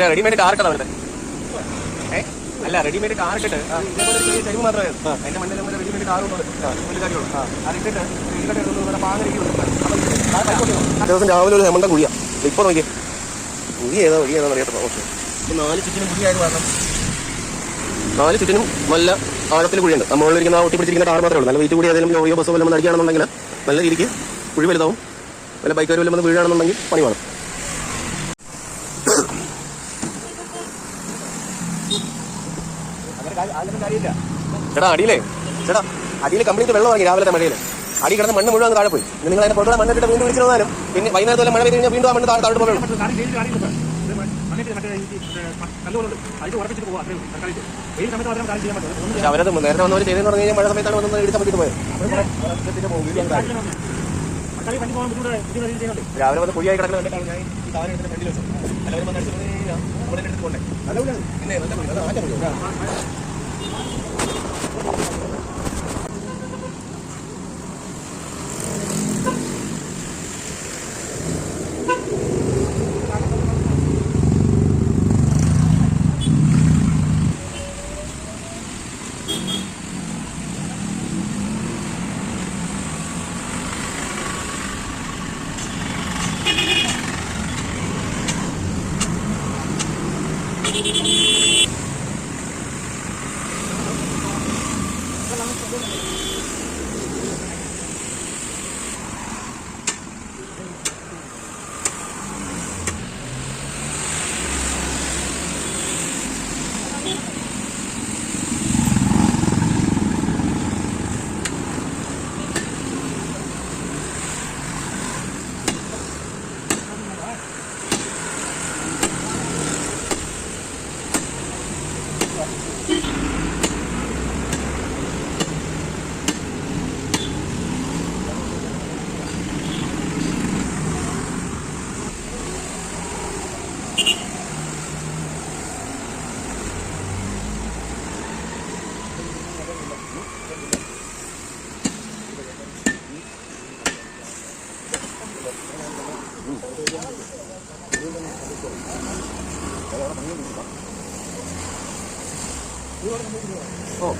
മറ്റേ റെഡിമെയ്ഡ് കാറിട്ടതാ വരുന്നത്. അല്ല റെഡിമെയ്ഡ് കാർ ഇട്ടിട്ട് ചെരുവ് മാത്രമേ അതിന്റെ മണ്ണിൽ നമ്മൾ റെഡിമെയ്ഡ് കാർ ദിവസം രാവിലെ ഒരു ഹെമണ്ട കുഴിയാ. ഇപ്പൊ നോക്കിയേ കുഴി ഏതാ വഴി ഏതാണെന്ന് അറിയാത്ത. ഓക്കെ 4 ചുറ്റിനും കുഴിയായത് കാരണം 4 ചുറ്റിനും നല്ല ആഴത്തിൽ കുഴിയുണ്ട്. നമ്മളിരിക്കുന്ന ഒട്ടി പിടിച്ചിരിക്കുന്ന കാർ മാത്രമേ ഉള്ളൂ. നല്ല വെയിറ്റ് കൂടി ഏതെങ്കിലും ലോറിയോ ബസ്സോ വല്ലതും അടിക്കുകയാണെന്നുണ്ടെങ്കിൽ നല്ല രീതിക്ക് കുഴി വലുതാവും. വല്ല ബൈക്ക് വല്ലതും വന്ന് വീഴുകയാണെന്നുണ്ടെങ്കിൽ പണി വേണം. ചേട്ടാ അടിയിലേ ചേട്ടാ അടിയിൽ കംപ്ലീറ്റ് വെള്ളം ഇറങ്ങി രാവിലത്തെ മഴയിൽ. അടി കിടന്ന് മണ്ണ് മുഴുവൻ താഴെ പോയി. നിങ്ങൾ അതിനെ പുറത്തുള്ള മണ്ണിട്ട് വീണ്ടും വിളിച്ചു തന്നാലും പിന്നെ വൈകുന്നേരത്തോലെ മഴ പെയ്ത് കഴിഞ്ഞാൽ വീണ്ടും ആ മണ്ണ് താഴോട്ട് പോകണം. പക്ഷെ അവരത് നേരത്തെ വന്നവർ ചെയ്തെന്ന് പറഞ്ഞു കഴിഞ്ഞാൽ മഴ സമയത്താണ് വന്നത് എടുക്കാൻ പറ്റിയിട്ട് പോയത്. രാവിലെ വന്ന് കുഴിയായി കിടക്കുന്ന കണ്ടിട്ടാണ് ഞാൻ ഈ സാധനം എടുത്ത് ഫ്രണ്ടിൽ വെച്ചത്. എല്ലാവരും വന്ന് അടിച്ചു കഴിഞ്ഞാൽ ഉടനെ എടുത്ത് പോകണ്ടേ. നല്ല പിന്നെ നല്ല കുഴി അത് മാറ്റം കുഴി. Oh,